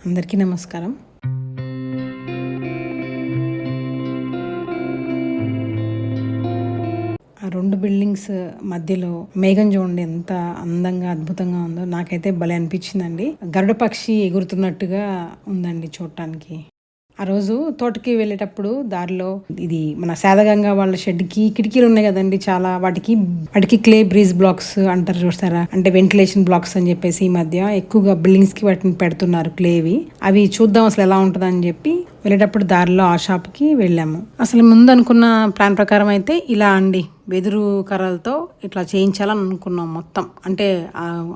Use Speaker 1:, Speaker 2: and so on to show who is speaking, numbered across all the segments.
Speaker 1: అందరికీ నమస్కారం. ఆ 2 బిల్డింగ్స్ మధ్యలో మేఘం చూడండి ఎంత అందంగా అద్భుతంగా ఉందో. నాకైతే భలే అనిపించిందండి. గరుడ పక్షి ఎగురుతున్నట్టుగా ఉందండి చూడటానికి. ఆ రోజు తోటకి వెళ్ళేటప్పుడు దారిలో ఇది మన శాదగంగా వాళ్ళ షెడ్కి కిటికీలు ఉన్నాయి కదండి చాలా, వాటికి క్లే బ్రీజ్ బ్లాక్స్ అంటారు చూస్తారా, అంటే వెంటిలేషన్ బ్లాక్స్ అని చెప్పేసి ఈ మధ్య ఎక్కువగా బిల్డింగ్స్ కి వాటిని పెడుతున్నారు క్లేవి. అవి చూద్దాం అసలు ఎలా ఉంటుందని చెప్పి వెళ్ళేటప్పుడు దారిలో ఆ షాప్కి వెళ్ళాము. అసలు ముందు అనుకున్న ప్లాన్ ప్రకారం అయితే ఇలా అండి, వెదురు కర్రలతో ఇట్లా చేయించాలని అనుకున్నాం మొత్తం. అంటే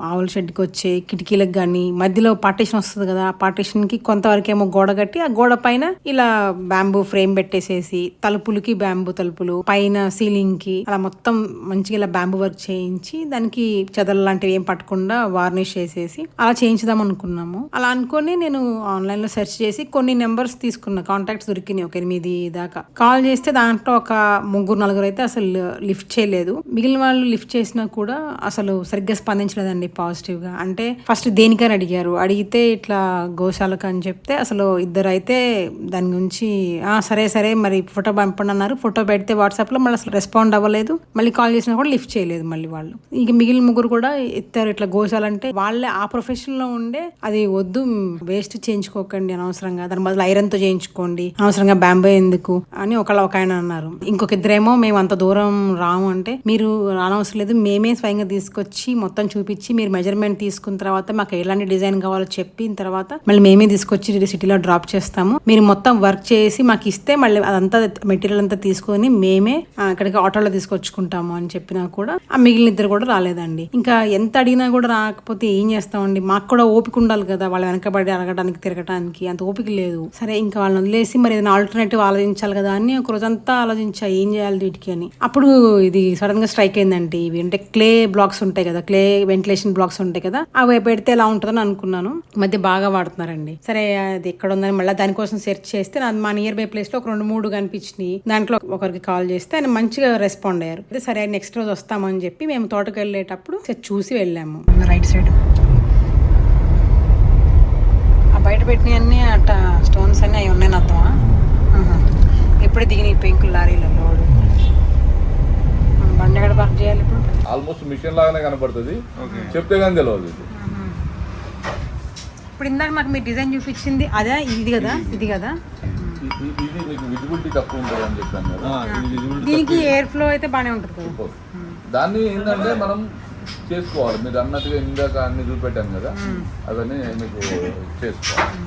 Speaker 1: ఆవుల షెడ్కి వచ్చే కిటికీలకు కానీ మధ్యలో పార్టీషన్ వస్తుంది కదా, ఆ పార్టీషన్కి కొంతవరకేమో గోడ కట్టి ఆ గోడ పైన ఇలా బ్యాంబూ ఫ్రేమ్ పెట్టేసేసి తలుపులకి బ్యాంబూ తలుపులు, పైన సీలింగ్కి అలా మొత్తం మంచిగా ఇలా బ్యాంబూ వర్క్ చేయించి దానికి చెదలు లాంటివి ఏం పట్టకుండా వార్నిష్ చేసేసి అలా చేయించుదాం అనుకున్నాము. అలా అనుకొని నేను ఆన్లైన్లో సెర్చ్ చేసి కొన్ని నెంబర్స్ తీసుకున్నా, కాంటాక్ట్స్ దొరికినాయి ఒక 8 దాకా. కాల్ చేస్తే దాంట్లో ఒక 3-4 అయితే అసలు లిఫ్ట్ చేయలేదు. మిగిలిన వాళ్ళు లిఫ్ట్ చేసినా కూడా అసలు సరిగ్గా స్పందించలేదండి పాజిటివ్ గా. అంటే ఫస్ట్ దేనికని అడిగారు, అడిగితే ఇట్లా గోశాలకు అని చెప్తే అసలు 2 అయితే దాని గురించి సరే మరి ఫోటో పంపండి అన్నారు. ఫోటో పెడితే వాట్సాప్ లో మళ్ళీ అసలు రెస్పాండ్ అవ్వలేదు. మళ్ళీ కాల్ చేసినా కూడా లిఫ్ట్ చేయలేదు మళ్ళీ వాళ్ళు. ఇక మిగిలిన 3 కూడా ఎత్తారు. ఇట్లా గోశాల అంటే వాళ్ళే ఆ ప్రొఫెషన్ లో ఉండే, అది వద్దు వేస్ట్ చేయించుకోకండి అనవసరంగా, దాని బదులు ఐరన్ తో చేయించుకోండి, అనవసరంగా బ్యాంబో ఎందుకు అని ఒక ఆయన అన్నారు. ఇంకొక 2 మేము అంత దూరం రాము అంటే, మీరు రానవసరం లేదు, మేమే స్వయంగా తీసుకొచ్చి మొత్తం చూపించి మీరు మెజర్మెంట్ తీసుకున్న తర్వాత మాకు ఎలాంటి డిజైన్ కావాలో చెప్పిన తర్వాత మళ్ళీ మేమే తీసుకొచ్చి సిటీలో డ్రాప్ చేస్తాము, మీరు మొత్తం వర్క్ చేసి మాకు ఇస్తే మళ్ళీ అదంతా మెటీరియల్ అంతా తీసుకొని మేమే అక్కడికి ఆటోలో తీసుకొచ్చుకుంటాము అని చెప్పినా కూడా ఆ మిగిలిన 2 కూడా రాలేదండి. ఇంకా ఎంత అడిగినా కూడా రాకపోతే ఏం చేస్తామండి, మాకు కూడా ఓపిక ఉండాలి కదా, వాళ్ళు వెనకబడి అడగడానికి తిరగడానికి అంత ఓపిక లేదు. సరే ఇంకా వాళ్ళని వదిలేసి మరి ఏదైనా ఆల్టర్నేటివ్ ఆలోచించాలి కదా అని ఒక రోజంతా ఆలోచించా ఏం చేయాలి వీటికి అని. అప్పుడు ఇది సడన్ గా స్ట్రైక్ అయిందండి. ఇవి అంటే క్లే బ్లాక్స్ ఉంటాయి కదా, క్లే వెంటిలేషన్ బ్లాక్స్ ఉంటాయి కదా, అవి పెడితే ఎలా ఉంటుందని అనుకున్నాను. ఈ మధ్య బాగా వాడుతున్నారండి. సరే అది ఎక్కడ ఉందని మళ్ళీ దానికోసం సెర్చ్ చేస్తే మా నియర్ బై ప్లేస్ లో ఒక 2-3 కనిపించినాయి. దాంట్లో ఒకరికి కాల్ చేస్తే ఆయన మంచిగా రెస్పాండ్ అయ్యారు. సరే నెక్స్ట్ రోజు వస్తామని చెప్పి మేము తోటకు వెళ్ళేటప్పుడు చూసి వెళ్ళాము. రైట్ సైడ్ ఆ బయట పెట్టినవన్నీ అట్ట స్టోన్స్ అన్ని అవి ఉన్నాయి అర్థమా. ఎప్పుడు దిగిన పెంకులు లారీలో లోడు బండి ఎక్కడ పార్క్ చేయాలి ఇప్పుడు?
Speaker 2: ఆల్మోస్ట్ మిషన్ లాగానే కనబడుతుంది, చెప్తే కానీ తెలియదు.
Speaker 1: ఇప్పుడు ఇందాక నాకు మీరు డిజైన్ చూపించింది అదే, ఇది కదా, ఇది కదా,
Speaker 2: ఇది మీకు విజిబిలిటీ తక్కువ ఉంటుంది అని చెప్పాను కదా.
Speaker 1: దీనికి ఎయిర్ ఫ్లో అయితే బాగానే ఉంటుంది కదా.
Speaker 2: దాన్ని ఏంటంటే మనం చేసుకోవాలి, మీరు అన్నట్టుగా ఇందాక అన్ని చూపెట్టాను కదా, అవన్నీ మీకు చేసుకోవాలి.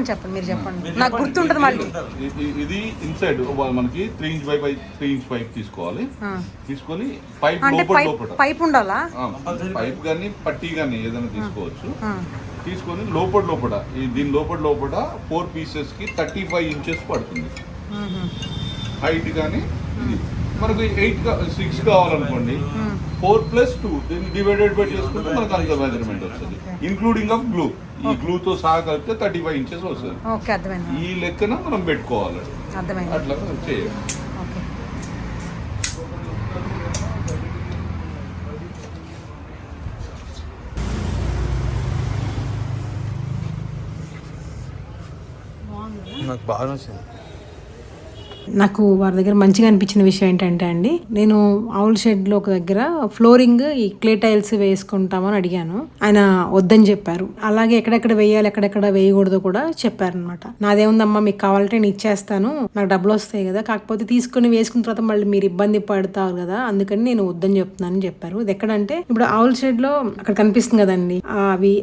Speaker 1: చెప్పండి మీరు చెప్పండి, నాకు గుర్తుంటుంది మళ్ళీ.
Speaker 2: ఇది ఇన్సైడ్ మనకి 3 ఇంచ్ బై 3 ఇంచ్ పైప్ తీసుకోవాలి. తీసుకొని పైప్ లోపల
Speaker 1: పైప్ ఉండాలా,
Speaker 2: పైప్ కానీ పట్టీ కానీ ఏదైనా తీసుకోవచ్చు. తీసుకొని లోపల దీని లోపల 4 పీసెస్ కి 35 ఇంచెస్ పడుతుంది హైట్. కానీ మనకు 6 కావాలనుకోండి, 4+2 దీన్ని డివైడెడ్ బై చేసుకుంటే మనకు అంత మెజర్మెంట్ వస్తుంది, ఇంక్లూడింగ్ ఆఫ్ గ్లూ. ఈ గ్లూతో సహా కలిపితే 35 ఇంచెస్ వస్తుంది. ఈ లెక్కన మనం పెట్టుకోవాలి, అట్లా చేయాలి.
Speaker 3: నాకు బాగా నచ్చింది.
Speaker 1: నాకు వారి దగ్గర మంచిగా అనిపించిన విషయం ఏంటంటే అండి, నేను ఆవుల షెడ్లో ఒక దగ్గర ఫ్లోరింగ్ ఈ క్లే టైల్స్ వేసుకుంటామని అడిగాను. ఆయన వద్దని చెప్పారు. అలాగే ఎక్కడెక్కడ వేయాలి ఎక్కడెక్కడ వేయకూడదు కూడా చెప్పారనమాట. నాదేముందమ్మా, మీకు కావాలంటే నేను ఇచ్చేస్తాను, నాకు డబ్బులు వస్తాయి కదా, కాకపోతే తీసుకుని వేసుకున్న తర్వాత మళ్ళీ మీరు ఇబ్బంది పడతారు కదా, అందుకని నేను వద్దని చెప్తున్నానని చెప్పారు. ఇది ఎక్కడంటే ఇప్పుడు ఆవుల షెడ్ లో అక్కడ కనిపిస్తుంది కదండి,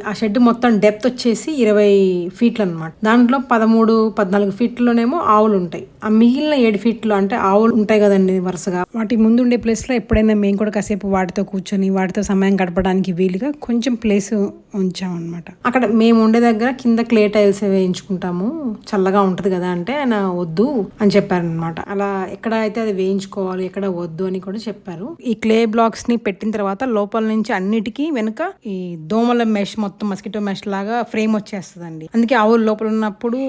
Speaker 1: ఆ షెడ్ మొత్తం డెప్త్ వచ్చేసి 20 ఫీట్లు అనమాట. దాంట్లో 13-14 ఫీట్లోనేమో ఆవులు ఉంటాయి. ఆ మిగిలిన 7 ఫీట్లు అంటే ఆవులు ఉంటాయి కదండి వరుసగా. వాటి ముందు ఉండే ప్లేస్ లో ఎప్పుడైనా మేము కూడా కాసేపు వాటితో కూర్చొని వాటితో సమయం గడపడానికి వీలుగా కొంచెం ప్లేస్ ఉంచామన్నమాట. అక్కడ మేము ఉండే దగ్గర కింద క్లే టైల్స్ వేయించుకుంటాము, చల్లగా ఉంటది కదా అంటే ఆయన వద్దు అని చెప్పారనమాట. అలా ఎక్కడ అయితే అది వేయించుకోవాలి ఎక్కడ వద్దు అని కూడా చెప్పారు. ఈ క్లే బ్లాక్స్ ని పెట్టిన తర్వాత లోపల నుంచి అన్నిటికీ వెనుక ఈ దోమల మెష్, మొత్తం మస్కిటో మెష్ లాగా ఫ్రేమ్ వచ్చేస్తుందండి. అందుకే ఆవులు లోపల ఉన్నప్పుడు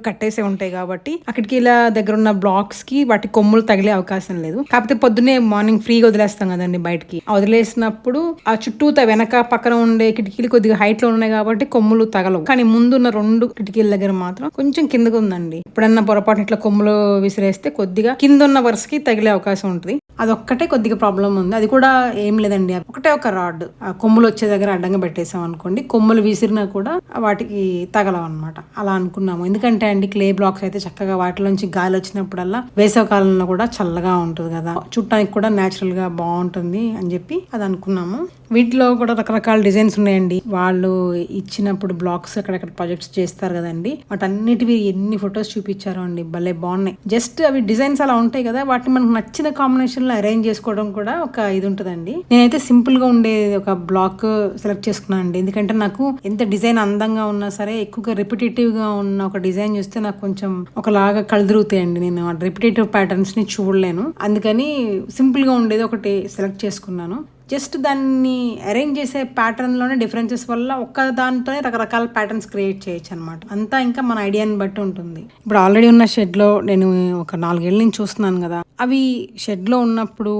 Speaker 1: కట్టేసే ఉంటాయి కాబట్టి అక్కడికి ఇలా దగ్గర ఉన్న బ్లాక్ బ్లాక్స్ కి వాటి కొమ్ములు తగిలే అవకాశం లేదు. కాకపోతే పొద్దున్నే మార్నింగ్ ఫ్రీగా వదిలేస్తాం కదండి బయటకి. వదిలేసినప్పుడు ఆ చుట్టూ వెనక పక్కన ఉండే కిటికీలు కొద్దిగా హైట్ లో ఉన్నాయి కాబట్టి కొమ్ములు తగలవు. కానీ ముందున్న 2 కిటికీల దగ్గర మాత్రం కొంచెం కిందకు ఉందండి. ఎప్పుడన్నా పొరపాటు ఇట్లా కొమ్ములు విసిరేస్తే కొద్దిగా కింద ఉన్న వరుసకి తగిలే అవకాశం ఉంటుంది. అదొక్కటే కొద్దిగా ప్రాబ్లం ఉంది. అది కూడా ఏం లేదండి, ఒకటే ఒక రాడ్ కొమ్ములు వచ్చే దగ్గర అడ్డంగా పెట్టేసాం అనుకోండి, కొమ్ములు విసిరినా కూడా వాటికి తగలవు అనమాట. అలా అనుకున్నాము. ఎందుకంటే అండి క్లే బ్లాక్స్ అయితే చక్కగా వాటిలోంచి గాలి వచ్చినప్పుడల్లా వేసవి కాలంలో కూడా చల్లగా ఉంటుంది కదా, చుట్టానికి కూడా నేచురల్ గా బాగుంటుంది అని చెప్పి అది అనుకున్నాము. వీటిలో కూడా రకరకాల డిజైన్స్ ఉన్నాయండి. వాళ్ళు ఇచ్చినప్పుడు బ్లాక్స్ అక్కడక్కడ ప్రాజెక్ట్స్ చేస్తారు కదండి, వాటన్నిటివి ఎన్ని ఫొటోస్ చూపించారో అండి, భలే బాగున్నాయి. జస్ట్ అవి డిజైన్స్ అలా ఉంటాయి కదా, వాటిని మనకు నచ్చిన కాంబినేషన్ లో అరేంజ్ చేసుకోవడం కూడా ఒక ఇది ఉంటుందండి. నేనైతే సింపుల్ గా ఉండే ఒక బ్లాక్ సెలెక్ట్ చేసుకున్నాను అండి. ఎందుకంటే నాకు ఎంత డిజైన్ అందంగా ఉన్నా సరే ఎక్కువగా రిపిటేటివ్ గా ఉన్న ఒక డిజైన్ చూస్తే నాకు కొంచెం ఒకలాగా కలుదిరుగుతాయండి. నేను రిపిటేటివ్ ప్యాటర్న్స్ ని చూడలేను. అందుకని సింపుల్ గా ఉండేది ఒకటి సెలెక్ట్ చేసుకున్నాను. జస్ట్ దాన్ని అరేంజ్ చేసే ప్యాటర్న్ లోనే డిఫరెన్సెస్ వల్ల ఒక్క దాంతోనే రకరకాల ప్యాటర్న్స్ క్రియేట్ చేయొచ్చు అనమాట. అంతా ఇంకా మన ఐడియాని బట్టి ఉంటుంది. ఇప్పుడు ఆల్రెడీ ఉన్న షెడ్ లో నేను ఒక 4 ఏళ్ళ నుంచి చూస్తున్నాను కదా, అవి షెడ్ లో ఉన్నప్పుడు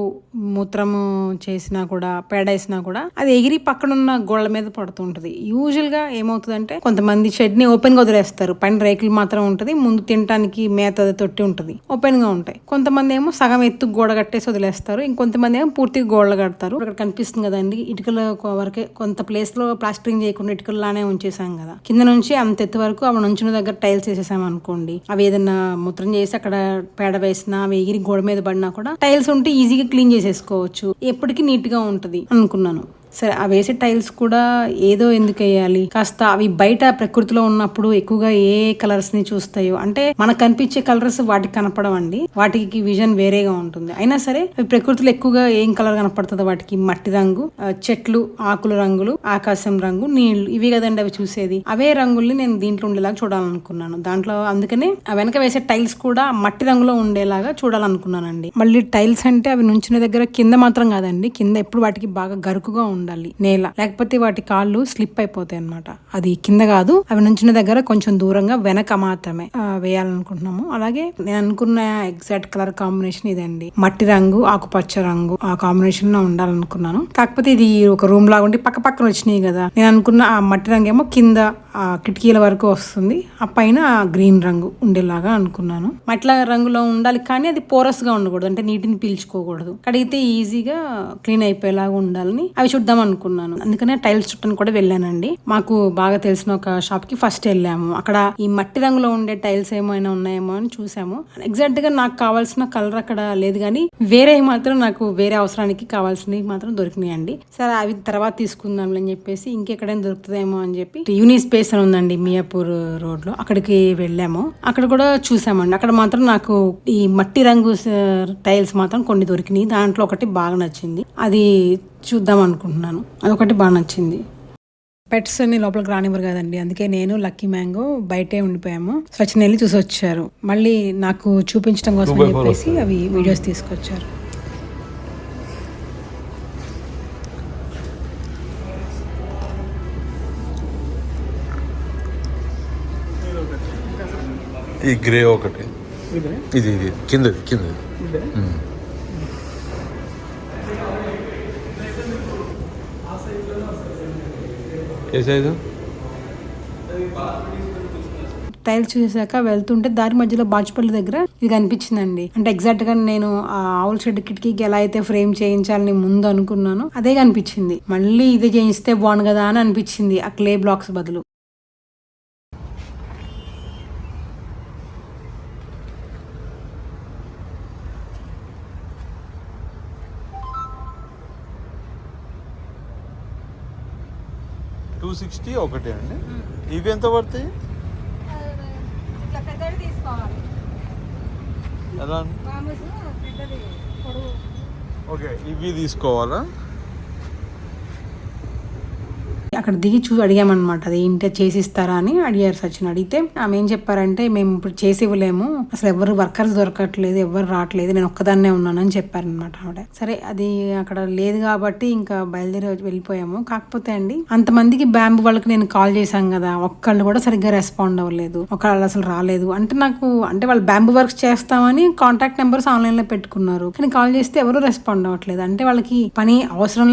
Speaker 1: మూత్రము చేసినా కూడా పేడ వేసినా కూడా అది ఎగిరి పక్కనున్న గోళ్ల మీద పడుతుంటది. యూజువల్ గా ఏమవుతుందంటే కొంతమంది షెడ్ ని ఓపెన్ గా వదిలేస్తారు, పైన రేకులు మాత్రం ఉంటది, ముందు తినడానికి మేత తొట్టి ఉంటది, ఓపెన్ గా ఉంటాయి. కొంతమంది ఏమో సగం ఎత్తు గోడ కట్టేసి వదిలేస్తారు, ఇంకొంతమంది ఏమో పూర్తిగా గోడలు కడతారు. కనిపిస్తుంది కదండి ఇటుకల వరకే కొంత ప్లేస్ లో ప్లాస్టరింగ్ చేయకుండా ఇటుకల్లానే ఉంచేసాం కదా, కింద నుంచి అంత ఎత్తు వరకు అవి నుంచిన దగ్గర టైల్స్ వేసేసాం అనుకోండి, అవి ఏదైనా మూత్రం చేసి అక్కడ పేడ వేసినా అవి ఎగిరి గోడ మీద పడినా కూడా టైల్స్ ఉంటే ఈజీగా క్లీన్ చేసేసుకోవచ్చు, ఎప్పటికీ నీట్ గా ఉంటది అనుకున్నాను. సరే ఆ వేసే టైల్స్ కూడా ఏదో ఎందుకు వేయాలి, కాస్త అవి బయట ప్రకృతిలో ఉన్నప్పుడు ఎక్కువగా ఏ కలర్స్ ని చూస్తాయో, అంటే మనకు కనిపించే కలర్స్ వాటికి కనపడవండి, వాటికి విజన్ వేరేగా ఉంటుంది. అయినా సరే అవి ప్రకృతిలో ఎక్కువగా ఏం కలర్ కనపడుతుందో వాటికి మట్టి రంగు, చెట్లు ఆకుల రంగులు, ఆకాశం రంగు, నీళ్లు, ఇవి కదండి అవి చూసేది. అవే రంగుల్ని నేను దీంట్లో ఉండేలాగా చూడాలనుకున్నాను. దాంట్లో అందుకనే ఆ వెనక వేసే టైల్స్ కూడా మట్టి రంగులో ఉండేలాగా చూడాలనుకున్నానండి. మళ్ళీ టైల్స్ అంటే అవి నుంచిన దగ్గర కింద మాత్రం కాదండి, కింద ఎప్పుడు వాటికి బాగా గరుకుగా ఉండాలి నేల, లేకపోతే వాటి కాళ్ళు స్లిప్ అయిపోతాయి అన్నమాట. అది కింద కాదు, అవి నుంచిన దగ్గర కొంచెం దూరంగా వెనక మాత్రమే వేయాలనుకుంటున్నాము. అలాగే నేను అనుకున్న ఎగ్జాక్ట్ కలర్ కాంబినేషన్ ఇదండి, మట్టి రంగు ఆకుపచ్చ రంగు ఆ కాంబినేషన్ లో ఉండాలనుకున్నాను. కాకపోతే ఇది ఒక రూమ్ లాగా ఉండి పక్క పక్కన వచ్చినాయి కదా, నేను అనుకున్న ఆ మట్టి రంగు ఏమో కింద ఆ కిటికీల వరకు వస్తుంది, ఆ పైన గ్రీన్ రంగు ఉండేలాగా అనుకున్నాను. మట్ల రంగులో ఉండాలి కానీ అది పోరస్ గా ఉండకూడదు, అంటే నీటిని పీల్చుకోకూడదు, కడిగితే ఈజీగా క్లీన్ అయిపోయేలాగా ఉండాలని అవి చూద్దాం అనుకున్నాను. అందుకనే టైల్స్ చుట్టానికి కూడా వెళ్ళానండి. మాకు బాగా తెలిసిన ఒక షాప్ కి ఫస్ట్ వెళ్ళాము. అక్కడ ఈ మట్టి రంగులో ఉండే టైల్స్ ఏమైనా ఉన్నాయేమో అని చూసాము. ఎగ్జాక్ట్ గా నాకు కావాల్సిన కలర్ అక్కడ లేదు, కానీ వేరే మాత్రం నాకు వేరే అవసరానికి కావాల్సినవి మాత్రం దొరికినాయండి. సరే అవి తర్వాత తీసుకుందాం అని చెప్పేసి ఇంకెక్కడైనా దొరుకుతుందేమో అని చెప్పి యూని స్పేస్ అని ఉందండి మియాపూర్ రోడ్ లో, అక్కడికి వెళ్ళాము. అక్కడ కూడా చూసామండి. అక్కడ మాత్రం నాకు ఈ మట్టి రంగు టైల్స్ మాత్రం కొన్ని దొరికినాయి. దాంట్లో ఒకటి బాగా నచ్చింది, అది చూద్దాం అనుకుంటున్నాను. అదొకటి బాగా నచ్చింది. పెట్స్ అన్ని లోపలికి రానివ్వరు కదండి, అందుకే నేను లక్కీ మ్యాంగో బయటే ఉండిపోయాము. స్వచ్ఛన వెళ్ళి చూసి వచ్చారు, మళ్ళీ నాకు చూపించడం కోసం చెప్పేసి అవి వీడియోస్ తీసుకొచ్చారు.
Speaker 2: ఈ గ్రే ఒకటి, ఇది కిందది ఏ సైజు.
Speaker 1: టైల్స్ చూసాక వెళ్తుంటే దారి మధ్యలో బాచుపల్లి దగ్గర ఇది కనిపించిందండి. అంటే ఎగ్జాక్ట్ గా నేను ఆ ఆవుల షెడ్ కిటికీకి ఎలా అయితే ఫ్రేమ్ చేయించాలని ముందు అనుకున్నాను అదే కనిపించింది. మళ్ళీ ఇది చేయిస్తే బాగుండు కదా అని అనిపించింది ఆ క్లే బ్లాక్స్ బదులు.
Speaker 2: $260 ఒకటే అండి. ఇవి ఎంత పడతాయి? ఎలా? ఓకే, ఇవి తీసుకోవాలా?
Speaker 1: అక్కడ దిగి అడిగామన్నమాట, అది ఏంటి చేసిస్తారా అని అడిగారు సచిన్. అడిగితే ఆమె ఏం చెప్పారంటే, మేము ఇప్పుడు చేసి ఇవ్వలేము, అసలు ఎవరు వర్కర్స్ దొరకట్లేదు, ఎవరు రావట్లేదు, నేను ఒక్కదాన్నే ఉన్నానని చెప్పారనమాట ఆవిడ. సరే అది అక్కడ లేదు కాబట్టి ఇంకా బయలుదేరి వెళ్ళిపోయాము. కాకపోతే అండి, అంతమందికి బ్యాంబు వాళ్ళకి నేను కాల్ చేశాను కదా, ఒక్కళ్ళు కూడా సరిగ్గా రెస్పాండ్ అవ్వలేదు, ఒకళ్ళు అసలు రాలేదు. అంటే వాళ్ళు బ్యాంబు వర్క్స్ చేస్తామని కాంటాక్ట్ నెంబర్స్ ఆన్లైన్ లో పెట్టుకున్నారు, కానీ కాల్ చేస్తే ఎవరు రెస్పాండ్ అవ్వట్లేదు. అంటే వాళ్ళకి పని అవసరం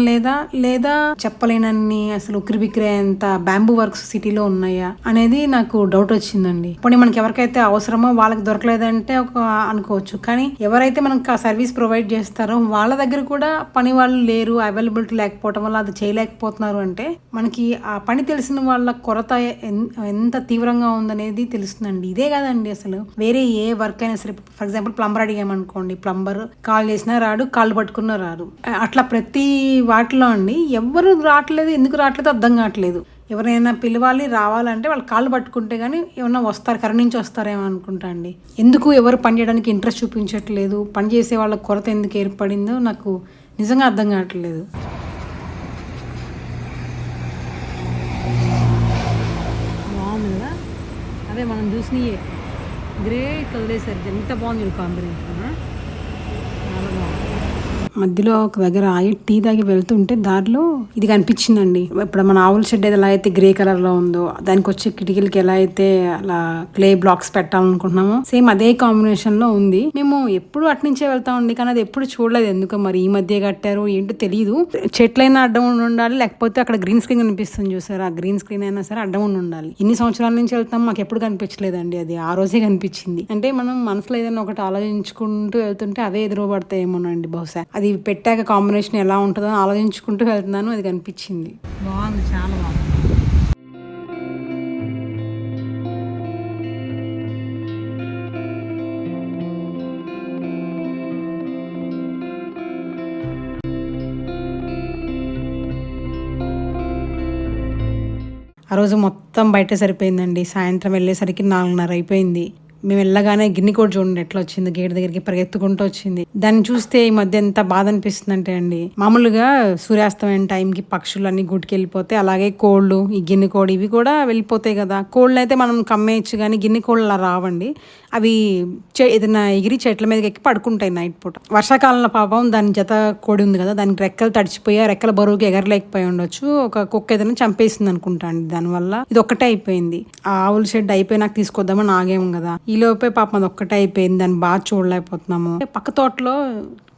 Speaker 1: లేదా చెప్పలేనన్ని అసలు ఉక్కిరిబిక్కిరి అంత బ్యాంబూ వర్క్స్ సిటీలో ఉన్నాయా అనేది నాకు డౌట్ వచ్చిందండి. ఇప్పుడు మనకి ఎవరికైతే అవసరమో వాళ్ళకి దొరకలేదంటే ఒక అనుకోవచ్చు, కానీ ఎవరైతే మనకు ఆ సర్వీస్ ప్రొవైడ్ చేస్తారో వాళ్ళ దగ్గర కూడా పని వాళ్ళు లేరు, అవైలబిలిటీ లేకపోవడం వల్ల అది చేయలేకపోతున్నారు అంటే మనకి ఆ పని తెలిసిన వాళ్ళ కొరత ఎంత తీవ్రంగా ఉందనేది తెలుస్తుందండి. ఇదే కాదండి, అసలు వేరే ఏ వర్క్ అయినా సరే, ఫర్ ఎగ్జాంపుల్ ప్లంబర్ అడిగామనుకోండి, ప్లంబర్ కాల్ చేసినా రాడు, కాళ్ళు పట్టుకున్నా రాడు. అట్లా ప్రతి వాటిలో అండి ఎవరు రావట్లేదు, ఎందుకు రావట్లేదు అర్థం కావట్లేదు. ఎవరైనా పిలవాలి రావాలంటే వాళ్ళు కాళ్ళు పట్టుకుంటే కానీ ఏమన్నా వస్తారు, కరెంట్ నుంచి వస్తారేమో అనుకుంటా అండి. ఎందుకు ఎవరు పని చేయడానికి ఇంట్రెస్ట్ చూపించట్లేదు, పని చేసే వాళ్ళ కొరత ఎందుకు ఏర్పడిందో నాకు నిజంగా అర్థం కావట్లేదు. బాగుందా, అదే మనం చూసినయే గ్రేట్ వదిలేసరికి ఎంత బాగుంది కాంబినేషన్. చాలా బాగుంది. మధ్యలో ఒక దగ్గర ఆగి టీ తాగి వెళ్తుంటే దారిలో ఇది కనిపించిందండి. ఇప్పుడు మన ఆవుల షెడ్ ఎలా అయితే గ్రే కలర్ లో ఉందో, దానికి వచ్చే కిటికీలకి ఎలా అయితే అలా క్లే బ్లాక్స్ పెట్టాలనుకుంటున్నామో సేమ్ అదే కాంబినేషన్ లో ఉంది. మేము ఎప్పుడు అట్నుంచే వెళ్తామండి, కానీ అది ఎప్పుడు చూడలేదు. ఎందుకో మరి ఈ మధ్య కట్టారు ఏంటో తెలియదు. చెట్లైనా అడ్డం ఉండాలి, లేకపోతే అక్కడ గ్రీన్ స్క్రీన్ కనిపిస్తుంది చూసారు, ఆ గ్రీన్ స్క్రీన్ అయినా సరే అడ్డం ఉండాలి. ఇన్ని సంవత్సరాల నుంచి వెళ్తాం, మాకు ఎప్పుడు కనిపించలేదండి. అది ఆ రోజే కనిపించింది. అంటే మనం మనసులో ఏదైనా ఒకటి ఆలోచించుకుంటూ వెళ్తుంటే అవే ఎదురుపడతాయేమోనండి బహుశా. అది పెట్టాక కాంబినేషన్ ఎలా ఉంటుందో ఆలోచించుకుంటూ వెళ్తున్నాను, అది కనిపించింది. బాగుంది, చాలా బాగుంది. ఆ రోజు మొత్తం బయట సరిపోయిందండి. సాయంత్రం వెళ్ళేసరికి 4:30 అయిపోయింది. మేము వెళ్ళగానే గిన్ని కోడి చూడండి ఎట్లా వచ్చింది, గేట్ దగ్గరికి పరిగెత్తుకుంటూ వచ్చింది. దాన్ని చూస్తే ఈ మధ్య ఎంత బాధ అనిపిస్తుంది అంటే అండి, మామూలుగా సూర్యాస్తమైన టైంకి పక్షులు అన్ని గుట్టుకెళ్ళిపోతే అలాగే కోళ్ళు, ఈ గిన్నె కోడి ఇవి కూడా వెళ్ళిపోతాయి కదా. కోళ్ళు అయితే మనం కమ్మేయచ్చు, కానీ గిన్నె కోళ్ళు అలా రావండి. అవి ఏదైనా ఎగిరి చెట్ల మీదకి ఎక్కి పడుకుంటాయి నైట్ పూట. వర్షాకాలంలో పాపం దాని జత కోడి ఉంది కదా, దానికి రెక్కలు తడిచిపోయి రెక్కల బరువుకి ఎగరలేకపోయి ఉండొచ్చు. ఒక కుక్క ఏదైనా చంపేసింది అనుకుంటా అండి, దానివల్ల ఇది ఒక్కటే అయిపోయింది. ఆ ఆవుల షెడ్ అయిపోయినాక తీసుకొద్దామని ఆగేము కదా, ఈ లోపే పాపం అది ఒక్కటే అయిపోయింది. దాన్ని బాగా చూడలేకపోతున్నాము. పక్క తోటలో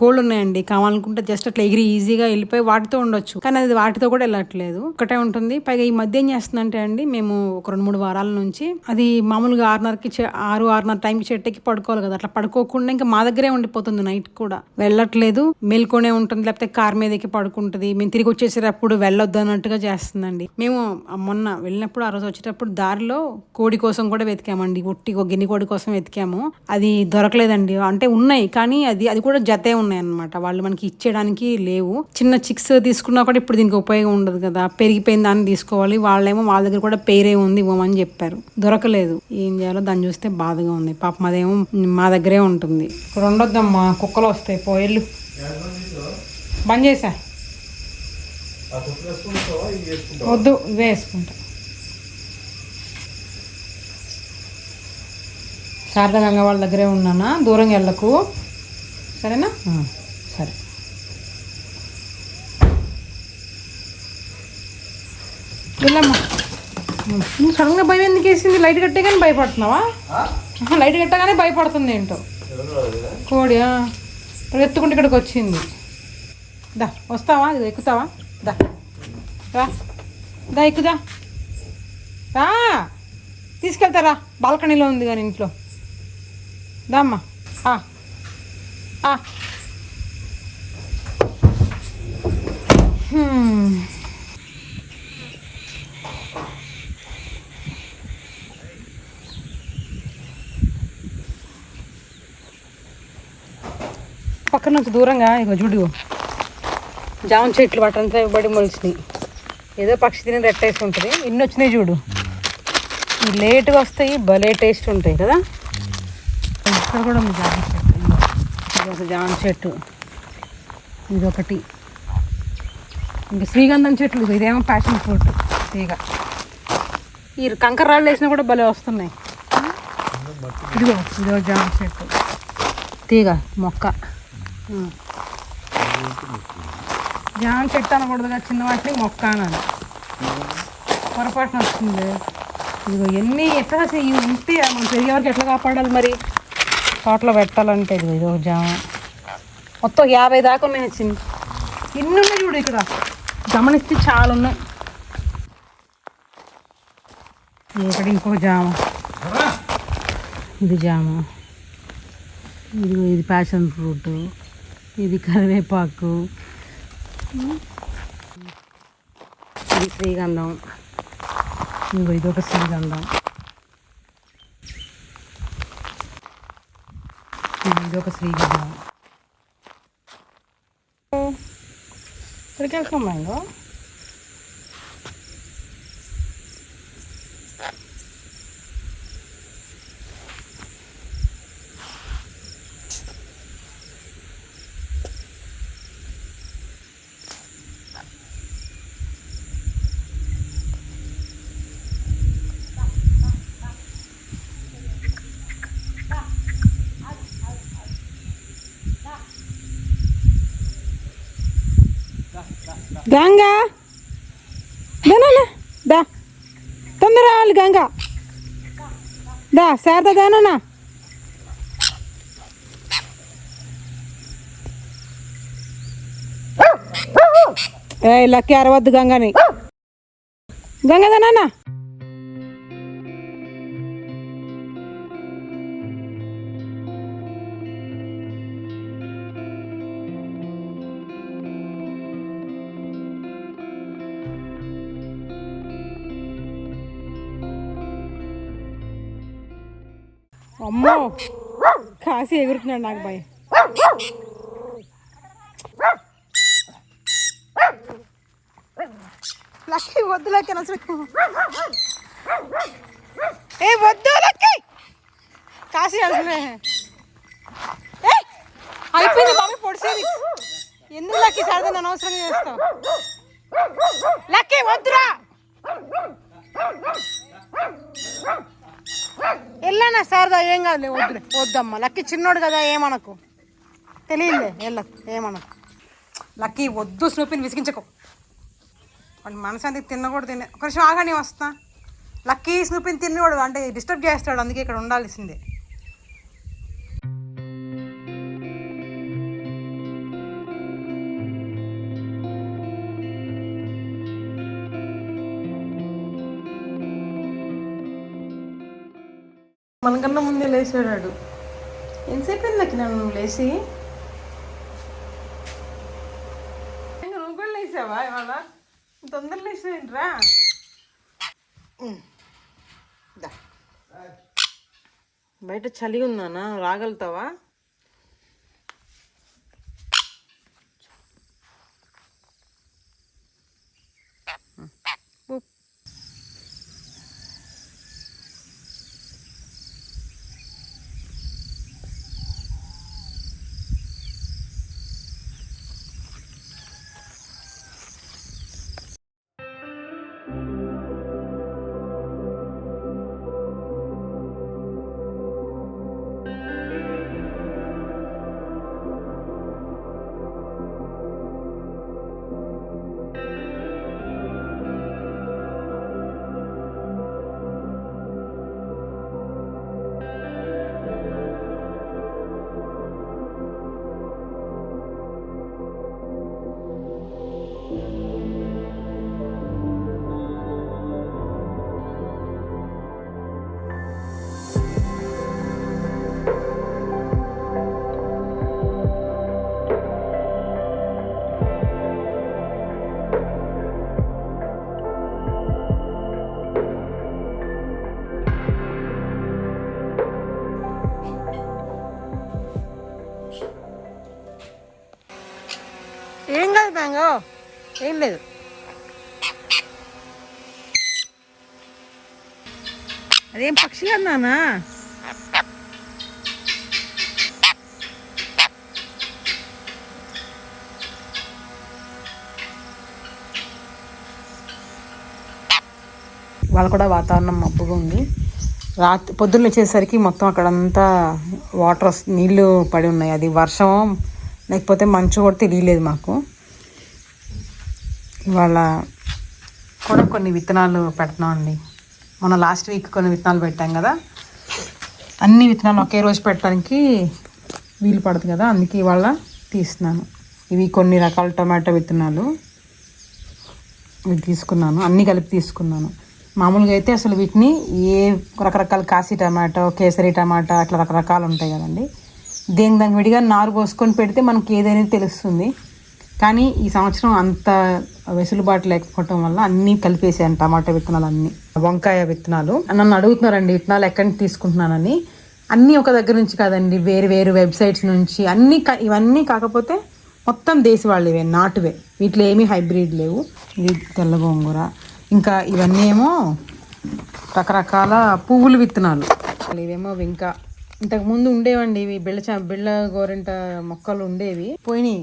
Speaker 1: కోళ్ళు ఉన్నాయండి, కావాలనుకుంటే జస్ట్ అట్లా ఎగిరి ఈజీగా వెళ్ళిపోయి వాటితో ఉండొచ్చు, కానీ అది వాటితో కూడా వెళ్ళట్లేదు, ఒకటే ఉంటుంది. పైగా ఈ మధ్య ఏం చేస్తుందంటే అండి, మేము ఒక 2-3 వారాల నుంచి అది మామూలుగా 6:30 టైంకి చెట్టుకి పడుకోవాలి కదా, అట్లా పడుకోకుండా ఇంకా మా దగ్గరే ఉండిపోతుంది. నైట్ కూడా వెళ్ళట్లేదు, మేల్కొనే ఉంటుంది, లేకపోతే కార్ మీద ఎక్కి పడుకుంటుంది. మేము తిరిగి వచ్చేసేటప్పుడు వెళ్ళొద్దు అన్నట్టుగా చేస్తుందండి. మేము మొన్న వెళ్ళినప్పుడు ఆ రోజు వచ్చేటప్పుడు దారిలో కోడి కోసం కూడా వెతికామండి, గిన్నె కోడి కోసం వెతికాము. అది దొరకలేదండి. అంటే ఉన్నాయి కానీ అది కూడా జతే ఉన్నాయి అన్నమాట, వాళ్ళు మనకి ఇచ్చేయడానికి లేవు. చిన్న చిక్స్ తీసుకున్నా కూడా ఇప్పుడు దీనికి ఉపయోగం ఉండదు కదా, పెరిగిపోయిన దాన్ని తీసుకోవాలి. వాళ్ళేమో వాళ్ళ దగ్గర కూడా పేరే ఉంది ఇవ్వమని చెప్పారు, దొరకలేదు. ఏం చేయాలో దాన్ని చూస్తే బాధగా ఉంది. పాపం అదేమో మా దగ్గరే ఉంటుంది. ఇప్పుడు ఉండొద్దమ్మా, కుక్కలు వస్తాయి, పోయేళ్ళు బంద్ చేసా, వద్దు ఇవే వేసుకుంటా. శారదా గంగ వాళ్ళ దగ్గరే ఉన్నానా, దూరంగా వెళ్ళకు, సరేనా? సరే. వెళ్ళమ్మా. నువ్వు సడన్గా భయం ఎందుకు వేసింది? లైట్ కట్టగానే భయపడుతున్నావా? లైట్ కట్టగానే భయపడుతుంది ఏంటో. కోడి ఎత్తుకుంటే ఇక్కడికి వచ్చింది. దా వస్తావా, ఇది ఎక్కుతావా? దా దా ఎక్కుదా, రా తీసుకెళ్తారా, బాల్కనీలో ఉంది కానీ ఇంట్లో. దా అమ్మా. పక్కన నుంచి దూరంగా ఇక చూడు, జామ చెట్లు వాటంతా ఇవ్వబడి మొలిచినాయి. ఏదో పక్షి తిని రెట్టేసి ఉంటుంది. ఇన్ని వచ్చినాయి చూడు, లేట్గా వస్తాయి, భలే టేస్ట్ ఉంటాయి కదా. ఇక్కడ కూడా ఉంది జామ చెట్టు, ఇది ఒక జామ చెట్టు, ఇదొకటి, ఇంకా శ్రీగంధం చెట్లు, ఇదేమో ప్యాషన్ ఫ్రూట్. తీగ ఈ కంకర రాళ్ళు వేసినా కూడా భలే వస్తున్నాయి. ఇదిగో జామ చెట్టు తీగ మొక్క. జామ చెట్టు అనకూడదుగా, చిన్న వాటిని మొక్క అనాలి. పొరపాటున వస్తుంది. ఇదిగో ఎన్ని ఎట్లా ఇవి ఉంటే మనం పెరిగే వరకు ఎట్లా కాపాడాలి మరి తోటలో పెట్టాలంటే. ఇదిగో జామ మొత్తం 50 దాకా ఉన్నాయి. వచ్చింది ఎన్ని ఉన్నాయి చూడు ఇక్కడ, గమనిస్తే చాలా ఉన్నాయి. ఇక్కడ ఇంకో జామ, ఇది జామ, ఇదిగో ఇది ప్యాషన్ ఫ్రూట్, ఇది కరివేపాకు, ఇది శ్రీగంధం, ఇదిగో ఇది ఒక శ్రీగంధం, ఇది ఒక శ్రీగంధం. ఇక్కడికి వెళ్తాం మ్యాంగో. గంగా దానా దా, తొందర రావాలి గంగా దా, శారదా దానా. ఏ లక్కీ అరవద్దు గంగని, గంగా దానా. అమ్మో కాసి ఎగురుతున్నాడు నాకు భయం. లక్కీ వద్దు, లక్కీ నచ్చకు, ఏ వద్దు లక్కీ, కాసి అసలే అయిపోయింది బాబు పొడిసేది. ఎందుకు లక్కీ సరదా నన్ను అవసరంగా చేస్తావు? లక్కీ వద్దురా, వెళ్ళనా శారదా, ఏం కాదులే, వద్దులే వద్దమ్మా. లక్కీ చిన్నోడు కదా, ఏమనకు, తెలియదులే, వెళ్ళకు ఏమనకు. లక్కీ వద్దు, స్నూపిని విసిగించకు, వాడి మనశాంతికి తిన్నకూడదు. తినే ఒక నిమిషం ఆగని వస్తా. లక్కీ స్నూపిని తిన్నవాడు అంటే డిస్టర్బ్ చేస్తాడు, అందుకే ఇక్కడ ఉండాల్సిందే. మనకన్నా ముందే లేచాడు. ఎంతసేపు అయింది నాకు నన్ను లేచి? నువ్వు కూడా లేచావా ఇవాళ? తొందరగా లేచిరా. బయట చలి ఉందానా, రాగలుగుతావా? ఏం కాదు మ్యాంగో, ఏం లేదు. అదేం పక్షి అన్నానా? వాళ్ళ కూడా వాతావరణం మబ్బుగా ఉంది. రాత్రి పొద్దున్న వచ్చేసరికి మొత్తం అక్కడంతా వాటర్ నీళ్లు పడి ఉన్నాయి. అది వర్షం లేకపోతే మంచు కూడా తెలియలేదు మాకు. ఇవాళ కూడా కొన్ని విత్తనాలు పెడుతున్నామండి. మొన్న లాస్ట్ వీక్ కొన్ని విత్తనాలు పెట్టాం కదా, అన్ని విత్తనాలు ఒకే రోజు పెట్టడానికి వీలు పడుతుంది కదా, అందుకే ఇవాళ తీస్తున్నాను. ఇవి కొన్ని రకాల టమాటో విత్తనాలు ఇవి తీసుకున్నాను, అన్నీ కలిపి తీసుకున్నాను. మామూలుగా అయితే అసలు వీటిని రకరకాల కాశీ టమాటో, కేసరి టమాటా అట్లా రకరకాలు ఉంటాయి కదండి, దానికి విడిగా నారు పోసుకొని పెడితే మనకి ఏదైనా తెలుస్తుంది. కానీ ఈ సంవత్సరం అంత వెసులుబాటు లేకపోవటం వల్ల అన్నీ కలిపేసాను, టమాటా విత్తనాలు అన్నీ. వంకాయ విత్తనాలు నన్ను అడుగుతున్నారండి విత్తనాలు ఎక్కడి నుంచి తీసుకుంటున్నానని. అన్నీ ఒక దగ్గర నుంచి కాదండి, వేరు వేరు వెబ్సైట్స్ నుంచి అన్నీ. ఇవన్నీ కాకపోతే మొత్తం దేశవాళ్ళు ఇవే, నాటువే, వీటిలో ఏమీ హైబ్రిడ్ లేవు. ఇది తెల్ల గోంగూర. ఇంకా ఇవన్నీ ఏమో రకరకాల పువ్వుల విత్తనాలు. ఇవేమో ఇంకా ఇంతకుముందు ఉండేవండి ఇవి, బిళ్ళ గోరింట మొక్కలు ఉండేవి, పోయినాయి.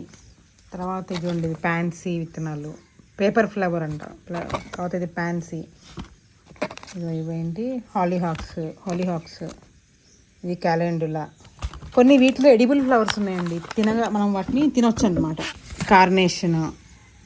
Speaker 1: తర్వాత ఇదిగోండి ఇది ప్యాన్సీ విత్తనాలు, పేపర్ ఫ్లవర్ అంట. తర్వాత ఇది ప్యాన్సీ. ఇవేంటి హాలీహాక్స్. ఇది క్యాలెండులా. కొన్ని వీటిలో ఎడిబుల్ ఫ్లవర్స్ ఉన్నాయండి, తినగా మనం వాటిని తినొచ్చు అన్నమాట. కార్నేషన్.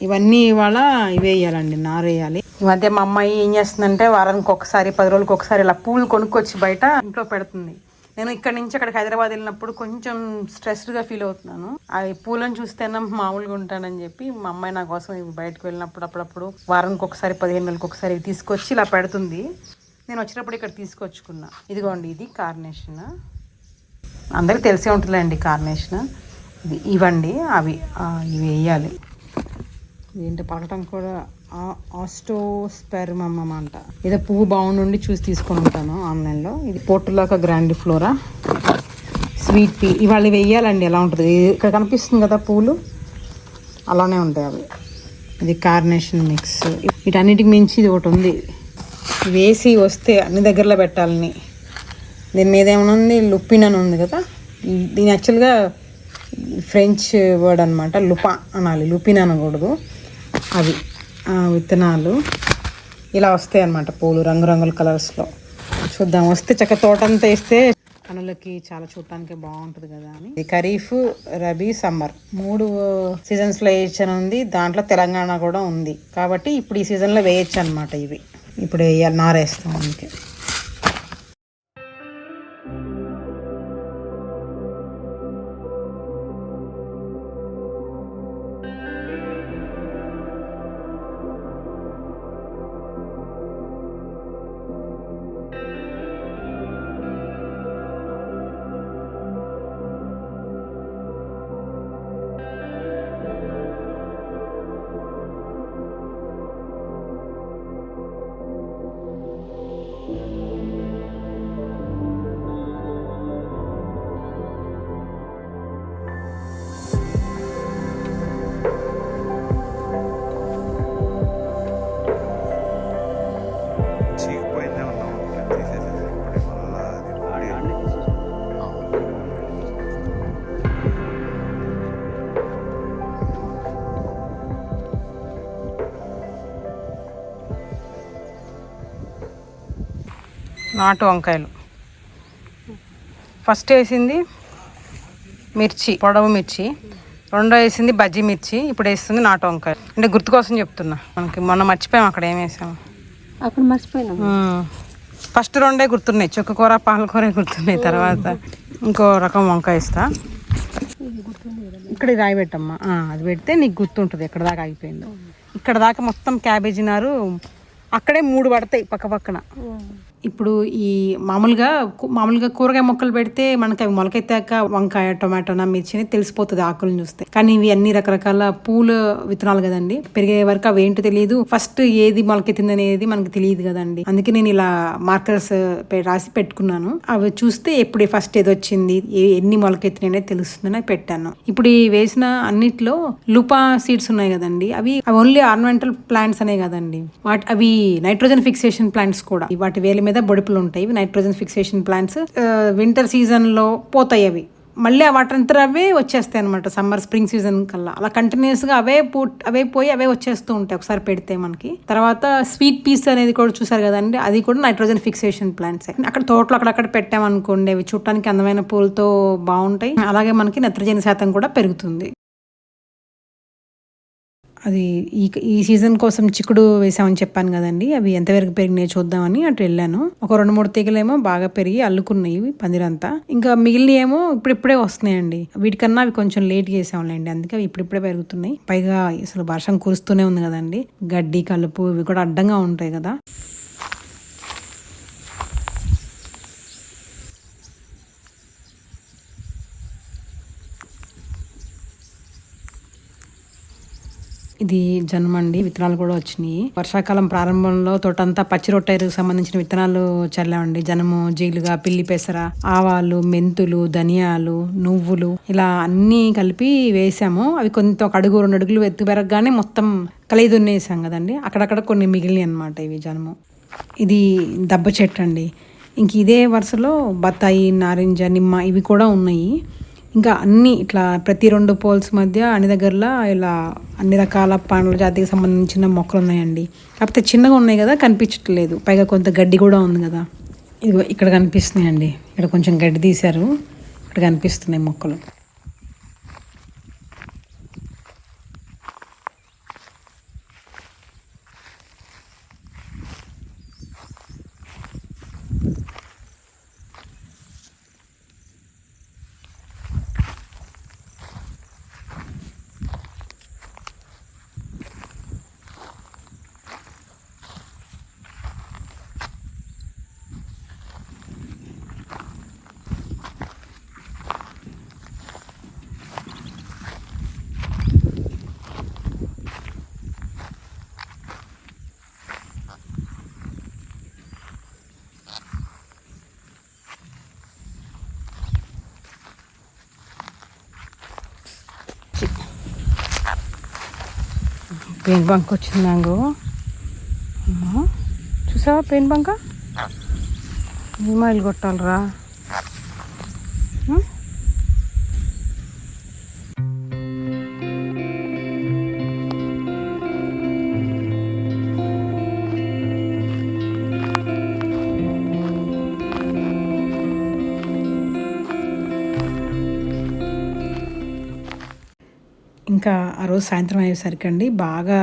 Speaker 1: ఇవన్నీ ఇవాళ ఇవే వేయాలండి, నారేయాలి. ఈ మధ్య మా అమ్మాయి ఏం చేస్తుందంటే వారానికి ఒకసారి 10 రోజులకు ఒకసారి ఇలా పూలు కొనుక్కొచ్చి బయట ఇంట్లో పెడుతుంది. నేను ఇక్కడ నుంచి అక్కడికి హైదరాబాద్ వెళ్ళినప్పుడు కొంచెం స్ట్రెస్డ్గా ఫీల్ అవుతున్నాను. ఆ పూలను చూస్తేనే మామూలుగా ఉంటానని చెప్పి మా అమ్మాయి నా కోసం ఇవి బయటకు వెళ్ళినప్పుడు అప్పుడప్పుడు వారానికి ఒకసారి 15 రోజులకు ఒకసారి తీసుకొచ్చి ఇలా పెడుతుంది. నేను వచ్చినప్పుడు ఇక్కడ తీసుకొచ్చుకున్నా. ఇదిగోండి ఇది కార్నేషన్, అందరికి తెలిసే ఉంటుందండి కార్నేషన్. ఇవండి అవి వేయాలి. ఏంటో పడటం కూడా ఆస్టోస్పెర్మమ్ అంట. ఏదో పువ్వు బాగుండి చూసి తీసుకొని ఉంటాను ఆన్లైన్లో. ఇది పోర్టులాకా గ్రాండిఫ్లోరా, స్వీట్ పీ. ఇవాళ వేయాలండి, ఎలా ఉంటుంది ఇక్కడ కనిపిస్తుంది కదా పూలు, అలానే ఉంటాయి అవి. ఇది కార్నేషన్ మిక్స్. వీటన్నిటికి మించి ఇది ఒకటి ఉంది, వేసి వస్తే అన్ని దగ్గరలో పెట్టాలని. దీని మీద ఏమైనా ఉంది, లుపిన్ అని ఉంది కదా, దీని యాక్చువల్గా ఫ్రెంచ్ వర్డ్ అనమాట, లుపా అనాలి, లుపిన్ అనకూడదు. అవి విత్తనాలు ఇలా వస్తాయి అన్నమాట, పూలు రంగురంగుల కలర్స్లో. చూద్దాం, వస్తే చక్క తోటంతా వేస్తే కనులకి చాలా చూడటానికి బాగుంటుంది కదా అని. ఖరీఫ్, రబీ, సమ్మర్ 3 సీజన్స్లో వేయచ్చని ఉంది. దాంట్లో తెలంగాణ కూడా ఉంది కాబట్టి ఇప్పుడు ఈ సీజన్లో వేయచ్చు అనమాట. ఇవి ఇప్పుడు వేయాలి, నారేస్తాం అందుకే. నాటు వంకాయలు ఫస్ట్ వేసింది మిర్చి, పొడవు మిర్చి. రెండో వేసింది బజ్జీ మిర్చి. ఇప్పుడు వేస్తుంది నాటు వంకాయలు. అంటే గుర్తు కోసం చెప్తున్నా, మనకి మొన్న మర్చిపోయాం అక్కడ ఏం వేసాము,
Speaker 3: అక్కడ మర్చిపోయినాం.
Speaker 1: ఫస్ట్ 2 గుర్తున్నాయి, చుక్కకూర పాలకూర గుర్తున్నాయి. తర్వాత ఇంకో రకం వంకాయ ఇస్తా. ఇక్కడ రాయి పెట్టమ్మా, అది పెడితే నీకు గుర్తుంటుంది ఎక్కడ దాకా ఆగిపోయిందో. ఇక్కడ దాకా మొత్తం క్యాబేజీ నారు, అక్కడే 3 పడతాయి పక్క పక్కన. ఇప్పుడు ఈ మామూలుగా కూరగాయ మొక్కలు పెడితే మనకి అవి మొలకెత్తాక వంకాయ, టొమాటోనా, మిర్చిని తెలిసిపోతుంది ఆకులను చూస్తే. కానీ ఇవి అన్ని రకరకాల పూల విత్తనాలు కదండి, పెరిగే వరకు అవి ఏంటో తెలియదు. ఫస్ట్ ఏది మొలకెత్తింది అనేది మనకి తెలియదు కదండి. అందుకే నేను ఇలా మార్కర్స్ రాసి పెట్టుకున్నాను. అవి చూస్తే ఎప్పుడు ఫస్ట్ ఏది వచ్చింది, ఎన్ని మొలకెత్తినాయి అనేది తెలుస్తుందని పెట్టాను. ఇప్పుడు ఈ వేసిన అన్నిట్లో లుపా సీడ్స్ ఉన్నాయి కదండి, అవి ఓన్లీ ఆర్నమెంటల్ ప్లాంట్స్ అనే కదండి, అవి నైట్రోజన్ ఫిక్సేషన్ ప్లాంట్స్ కూడా. వాటి వేల మీద బొడుపులు ఉంటాయి, nitrogen fixation plants. Winter season లో పోతాయి అవి, మళ్ళీ ఆ వాటర్ అంతా అవే వచ్చేస్తాయి అనమాట సమ్మర్ స్ప్రింగ్ సీజన్ కల్లా. అలా కంటిన్యూస్గా అవే పోయి అవే వచ్చేస్తూ ఉంటాయి ఒకసారి పెడితే మనకి. తర్వాత స్వీట్ పీస్ అనేది కూడా చూసారు కదండి, అది కూడా నైట్రోజన్ ఫిక్సేషన్ ప్లాంట్స్. అక్కడ తోటలో అక్కడక్కడ పెట్టామనుకోండి, అవి చూడటానికి అందమైన పూలతో బాగుంటాయి, అలాగే మనకి నత్రజని శాతం కూడా పెరుగుతుంది. అది ఈ సీజన్ కోసం చిక్కుడు వేసామని చెప్పాను కదండి, అవి ఎంతవరకు పెరిగినాయి చూద్దామని అటు వెళ్ళాను. ఒక 2-3 తీగలేమో బాగా పెరిగి అల్లుకున్నాయి పందిరంతా. ఇంకా మిగిలిన ఏమో ఇప్పుడిప్పుడే వస్తున్నాయండి. వీటికన్నా అవి కొంచెం లేట్ చేసాంలేండి, అందుకే అవి ఇప్పుడిప్పుడే పెరుగుతున్నాయి. పైగా అసలు వర్షం కురుస్తూనే ఉంది కదండి, గడ్డి కలుపు ఇవి కూడా అడ్డంగా ఉంటాయి కదా. ఇది జనమండి, విత్తనాలు కూడా వచ్చినాయి. వర్షాకాలం ప్రారంభంలో తోటంతా పచ్చి రొట్టెలకు సంబంధించిన విత్తనాలు చల్లామండి. జనము, జీలుగా, పిల్లి పెసర, ఆవాలు, మెంతులు, ధనియాలు, నువ్వులు ఇలా అన్నీ కలిపి వేసాము. అవి కొంత 1 అడుగు 2 అడుగులు ఎత్తు పెరగగానే మొత్తం కలిగి దున్నేసాం కదండి, అక్కడక్కడ కొన్ని మిగిలినాయి అనమాట ఇవి జనము. ఇది దబ్బ చెట్టు అండి. ఇంక ఇదే వరుసలో బత్తాయి, నారింజ, నిమ్మ ఇవి కూడా ఉన్నాయి. ఇంకా అన్నీ ఇట్లా ప్రతి 2 పోల్స్ మధ్య అన్ని దగ్గరలో ఇలా అన్ని రకాల పండ్ల జాతికి సంబంధించిన మొక్కలు ఉన్నాయండి. కాకపోతే చిన్నగా ఉన్నాయి కదా, కనిపించట్లేదు. పైగా కొంత గడ్డి కూడా ఉంది కదా. ఇదిగో ఇక్కడ కనిపిస్తున్నాయండి, ఇక్కడ కొంచెం గడ్డి తీశారు, ఇక్కడ కనిపిస్తున్నాయి మొక్కలు. పెయిన్ బంక్ వచ్చింది నాకు. చూసావా పెయిన్ బంక? నీమాయిలు కొట్టాలరా. ఇంకా ఆ రోజు సాయంత్రం అయ్యేసరికి అండి బాగా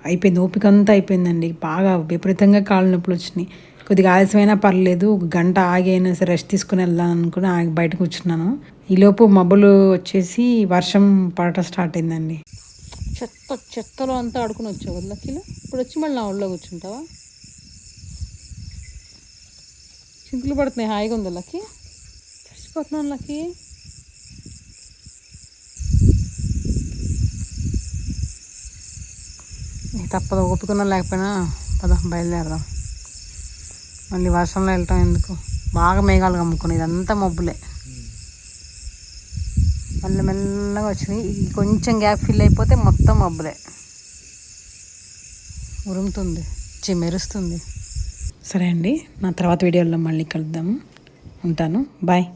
Speaker 1: అయిపోయింది, ఓపిక అంతా అయిపోయిందండి. బాగా విపరీతంగా కాళ్ళు నొప్పులు వచ్చినాయి. కొద్దిగా ఆలస్యమైనా పర్లేదు, 1 గంట ఆగి అయినా సరే రెస్ట్ తీసుకుని వెళ్దాం అనుకుని ఆగి బయట కూర్చున్నాను. ఈలోపు మబ్బులు వచ్చేసి వర్షం పడటం స్టార్ట్ అయిందండి. చెత్తలో అంతా ఆడుకుని వచ్చావు కదా లక్కీలో. ఇప్పుడు వచ్చి మళ్ళీ నా ఒళ్ళో కూర్చుంటావా? చింతలు పడుతున్నాయి, హాయిగా ఉందా లక్కీ? చచ్చిపోతున్నాను లక్కీ. తప్పదు, ఓపికన్నా లేకపోయినా పద బయలుదేరదాం. మళ్ళీ వర్షంలో వెళ్ళటం ఎందుకు, బాగా మేఘాలు కమ్ముకుని ఇదంతా మబ్బులే. మళ్ళీ మెల్లగా వచ్చినాయి, కొంచెం గ్యాప్ ఫిల్ అయిపోతే మొత్తం మబ్బులే. ఉరుముతుంది, మెరుస్తుంది. సరే అండి, నా తర్వాత వీడియోలో మళ్ళీ కలుద్దాము. ఉంటాను, బాయ్.